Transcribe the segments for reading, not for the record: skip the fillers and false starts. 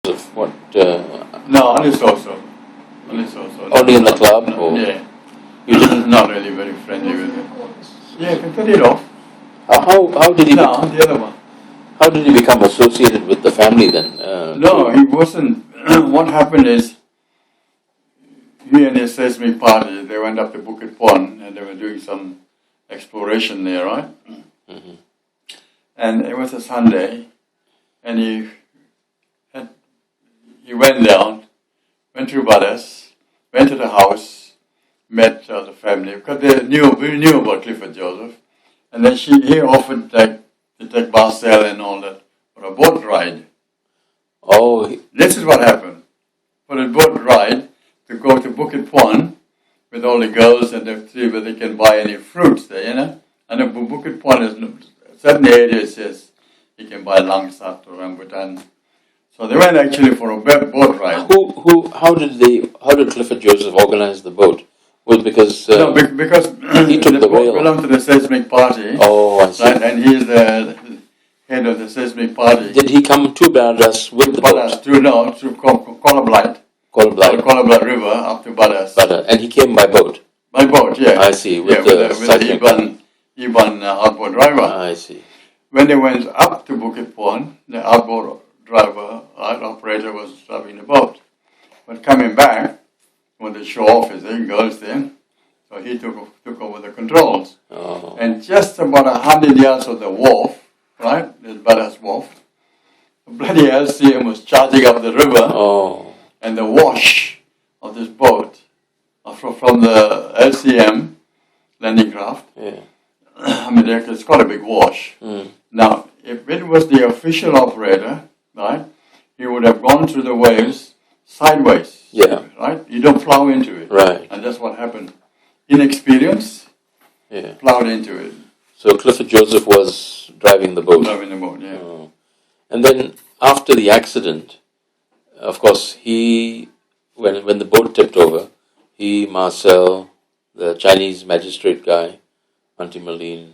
What? No, only so. Only in the club? No, or? yeah. You didn't? Not really very friendly with him. Yeah, I can cut it off. How did he? No, the other one. How did he become associated with the family then? No, he wasn't. What happened is, he and his seismic party, they went up to Bukit Pond and they were doing some exploration there, right? Mm-hmm. And it was a Sunday, and he went down, went to Badas, went to the house, met the family, because we knew about Clifford Joseph, and then he offered to take Marcel and all that for a boat ride. Oh. This is what happened. For a boat ride, to go to Bukit Pond with all the girls and to see whether they can buy any fruits there, you know. And the Bukit Pond is certain areas, yes, you can buy langsat or rambutan. So they went actually for a boat ride. How did Clifford Joseph organize the boat? Well, because because he took the whale. Belonged to the seismic party. Oh, I see. Right, and he's the head of the seismic party. Did he come to Badas with the boat? To Colablaite. Colablaite River up to Badas. And he came by boat? By boat, yeah. I see, with the Iban outboard driver. I see. When they went up to Bukit Pond, the outboard driver, operator was driving the boat. But coming back, when the show off his girls there, so he took over the controls. Oh. And just about 100 yards of the wharf, right, the Badas wharf, the bloody LCM was charging up the river. Oh. And the wash of this boat from the LCM landing craft, yeah. I mean, it's got a big wash. Mm. Now, if it was the official operator, right, he would have gone through the waves sideways. Yeah. Right? You don't plow into it. Right. And that's what happened. Inexperience, yeah. Plowed into it. So Clifford Joseph was driving the boat. Driving the boat, yeah. Oh. And then after the accident, of course, when the boat tipped over, Marcel, the Chinese magistrate guy, Auntie Melline,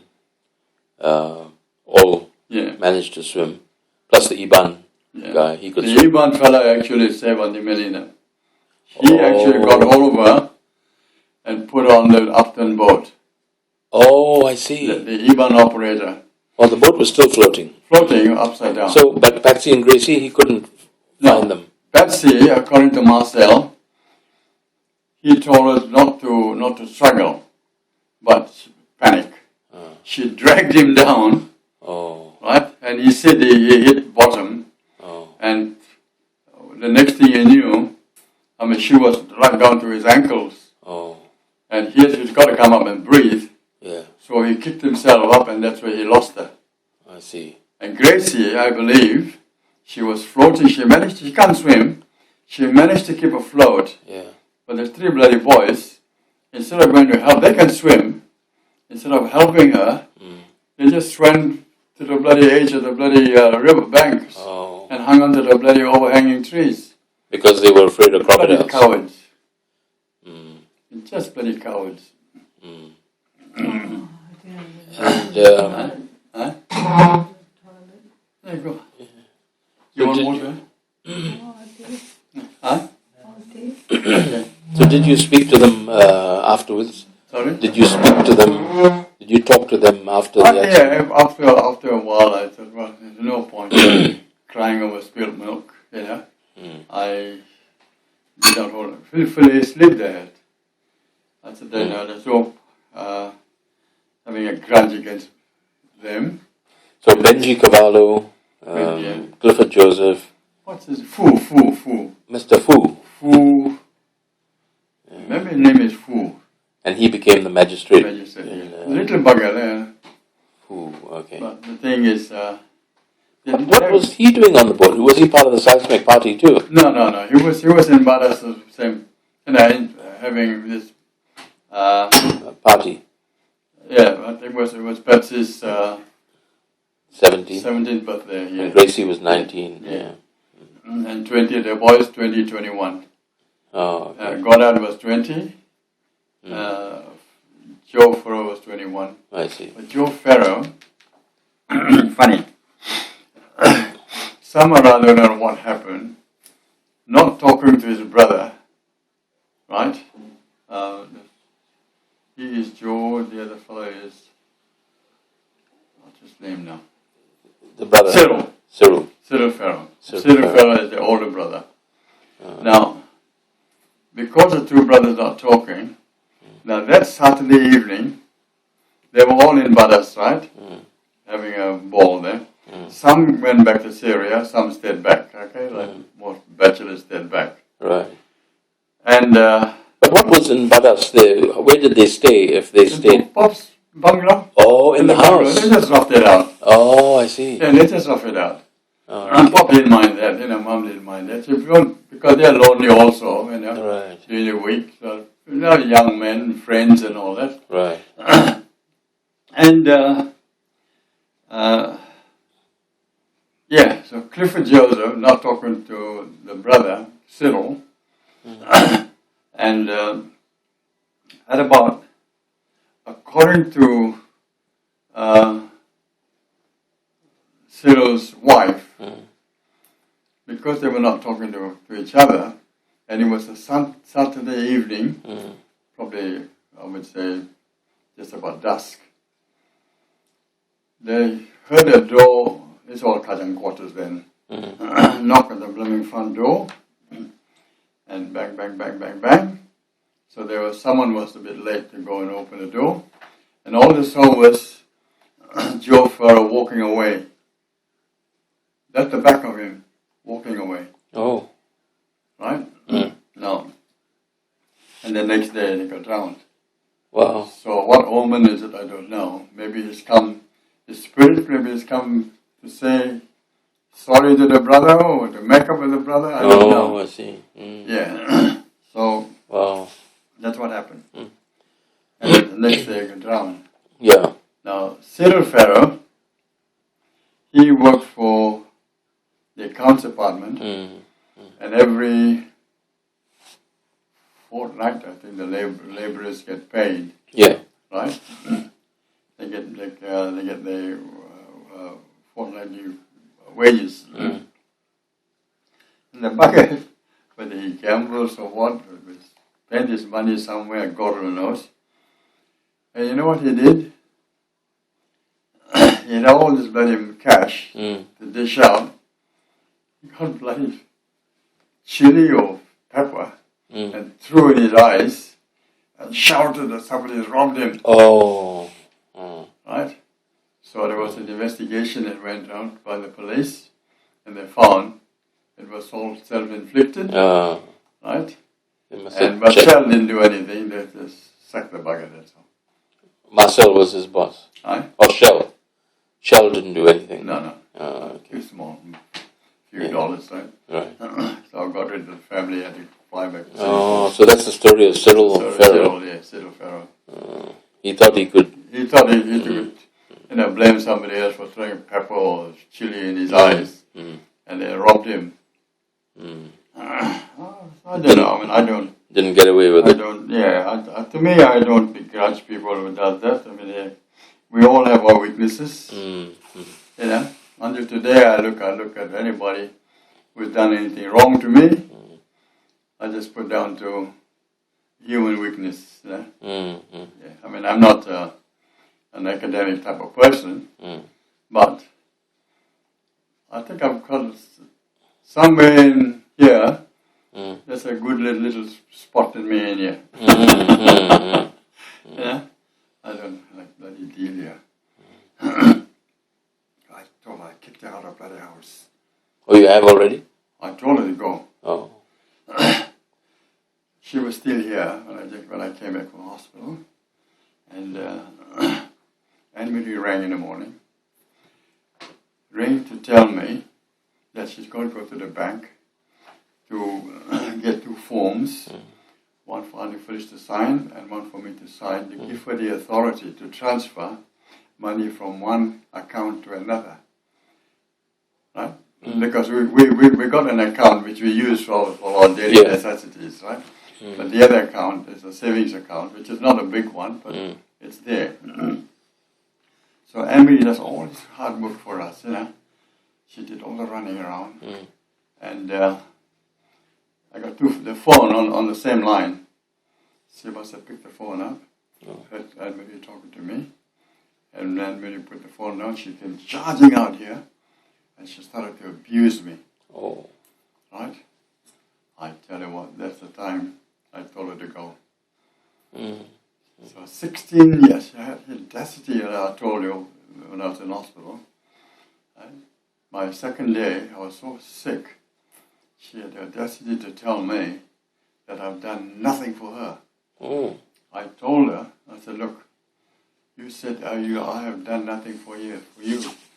all managed to swim. Plus the Iban guy, he could swim. The Iban fella actually saved Auntie Melline. He actually got over and put on the upturned boat. Oh, I see. The Iban operator. Oh, the boat was still floating. Floating upside down. So, but Patsy and Gracie, he couldn't find them. Patsy, according to Marcel, he told us not to struggle, but panic. She dragged him down, right? And he said he hit bottom, and the next thing he knew, I mean, she was right down to his ankles, and he's got to come up and breathe. Yeah. So he kicked himself up, and that's where he lost her. I see. And Gracie, I believe, she was floating. She can't swim. She managed to keep afloat. Yeah. But the three bloody boys, instead of going to help, they can swim. Instead of helping her, they just swam to the bloody edge of the bloody river banks and hung onto the bloody overhanging trees. Because they were afraid of crocodiles. Bloody cowards. Just bloody cowards. And There you go. You want water? Huh? So did you speak to them afterwards? Sorry? Did you speak to them? Did you talk to them after the accident? Yeah, after a while I thought, well, there's no point crying over spilled milk, you know. I did not hold it. Fully sleep there. I said, there's no having a grudge against them. So Benji Carvalho, Clifford Joseph. What's his? Fu. Mr. Fu. Fu. Maybe his name is Fu. And he became the magistrate. Little bugger there. Fu, okay. But the thing is... what was he doing on the boat? Was he part of the seismic party too? No. He was in Badas, same, having this... party. Yeah, I think it was Patsy's 17th birthday. Yeah. And Gracie was 19. Yeah. And 20, the boys 20, 21. Oh, okay. Goddard was 20. Joe Ferro was 21. I see. But Joe Ferro, funny. Some or other know what happened. not talking to his brother, right? He is Joe, the other fellow is, what's his name now? The brother. Cyril. Cyril Ferro. Cyril Ferro is the older brother. Now, because the two brothers are talking, now that Saturday evening, they were all in Badas, right? Having a ball there. Some went back to Syria, some stayed back, okay? Like most bachelors stayed back. Right. And but what was in Badas? Where did they stay if they stayed? Pop's bungalow. Oh, in the house. Bungalow. They just roughed it out. Oh, I see. Yeah, they just roughed it out. Oh, and Pop didn't mind that, Mom didn't mind that. Because they're lonely also, right. during the week. So, young men, friends and all that. Right. And, so Clifford Joseph, now talking to the brother, Cyril, and at about, according to Cyril's wife, because they were not talking to each other, and it was a Saturday evening, probably, I would say, just about dusk, they heard a door, it's all Kajang quarters then, knock on the blooming front door, and bang, bang, bang, bang, bang. So someone was a bit late to go and open the door, and all they saw was Joe Ferro walking away. That's the back of him, walking away. Oh. Right? No. And the next day he got drowned. Wow. So what omen is it? I don't know. Maybe his spirit maybe he's come to say sorry to the brother or to make up with the brother. I don't know. Oh, I see. Yeah. So wow. That's what happened. And then the next day he got drowned. Yeah. Now, Cyril Ferro, he worked for the accounts department, and every fortnight, I think the laborers get paid. Yeah. Right? They get their fortnightly wages. And the bucket, whether he gambles or what, spent his money somewhere, God only knows. And you know what he did? He had all this bloody cash to dish out. He got bloody chili or pepper and threw in his eyes and shouted that somebody has robbed him. Oh. Right? So there was an investigation that went out by the police, and they found it was all self-inflicted. Right? And Marcel didn't do anything, they just sacked the bugger, that's all. Marcel was his boss? Aye? Or Shell? Shell didn't do anything? No. Okay. Too small. Few dollars, right? Right. So I got rid of the family, had to fly back to Oh, so that's the story of Cyril Ferro. Cyril Ferro. He thought he could... He thought he could, blame somebody else for throwing pepper or chili in his eyes, and they robbed him. I don't know, I don't... Didn't get away with it. To me, I don't begrudge people who does that. We all have our weaknesses. Until today, I look at anybody who's done anything wrong to me, I just put down to human weakness. I'm not an academic type of person, but I think I've got somewhere in here, there's a good little spot in me in here. I don't like bloody deal here. I told her I kicked her out of bloody house. Oh, you have already? I told her to go. Oh. She was still here when I came back from the hospital. And Anne-Marie rang in the morning. Rang to tell me that she's going to go to the bank to get 2 forms. One for Annie Phyllis to sign and one for me to sign to give her the authority to transfer money from one account to another. Right? Because we got an account which we use for our daily necessities, right? But the other account is a savings account, which is not a big one, but it's there. So Emily does all this hard work for us, She did all the running around. And I got the phone on the same line. She must have picked the phone up. Had Mary talking to me. And then when you put the phone down, she came charging out here. And she started to abuse me. Oh. Right? I tell you what, that's the time I told her to go. So 16 years, I had the audacity that I told you when I was in hospital. And my second day, I was so sick. She had the audacity to tell me that I've done nothing for her. Oh. I told her, I said, look, you said I have done nothing for you.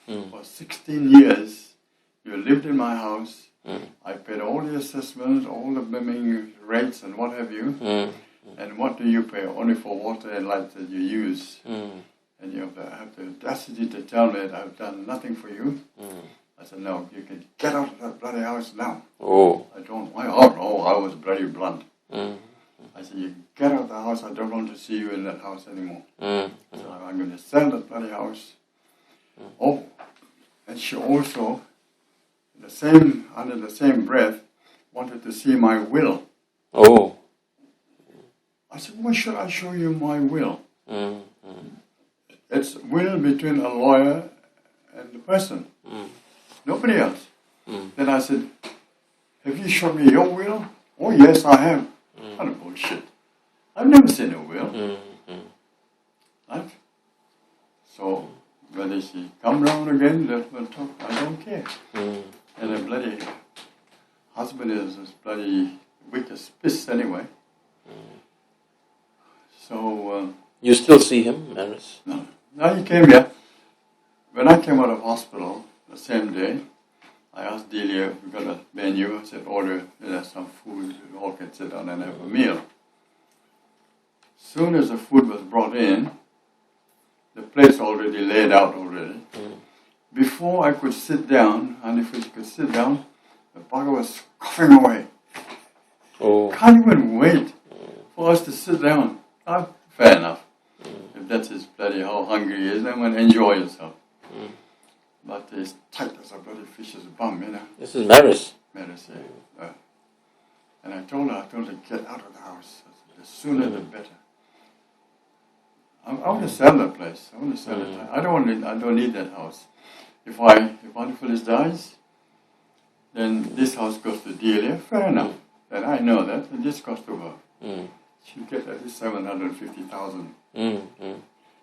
For 16 years, you lived in my house. I paid all the assessments, all the bimming rates and what have you. And what do you pay? Only for water and light that you use. And you have the audacity to tell me that I've done nothing for you. I said, no, you can get out of that bloody house now. Oh. I was bloody blunt. I said, you get out of the house, I don't want to see you in that house anymore. So I'm going to sell that bloody house. Oh, and she also, under the same breath, wanted to see my will. Oh. I said, why should I show you my will? It's will between a lawyer and the person. Nobody else. Then I said, have you shown me your will? Oh, yes, I have. What a bullshit. I've never seen a will. Right? So, whether she come round again, we'll talk, I don't care. And the bloody husband is bloody weak as piss anyway. So... you still see him, Maris? No. Now he came here. When I came out of hospital, the same day, I asked Delia if we got a menu. I said, order some food, we all can sit down and have a meal. Soon as the food was brought in, the plate's already laid out already. Before I could sit down, and if we could sit down, the bugger was coughing away. Oh. Can't even wait for us to sit down. Fair enough. If that's his bloody how hungry he is, then we'll enjoy yourself. But it's tight as a bloody fish's bum, you know. This is Maris. Maris, yeah. And I told her, get out of the house. I said, the sooner the better. I want to sell that place. I want to sell it. I don't need that house. If Auntie Phyllis dies, then this house goes to Delia. Fair enough. And I know that. And this goes to her. She'll get at least 750,000.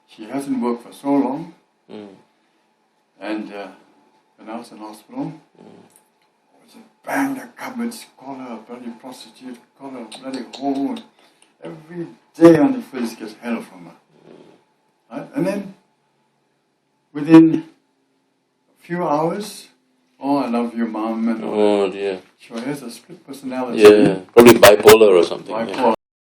She hasn't worked for so long. And when I was in hospital, I was bang the cupboards, call her a bloody prostitute, call her a bloody whore. Every day on the face gets hell from her. Right? And then, within a few hours, I love you, Mom. And oh dear. She has a split personality. Yeah, probably bipolar or something. Bipolar. Yeah.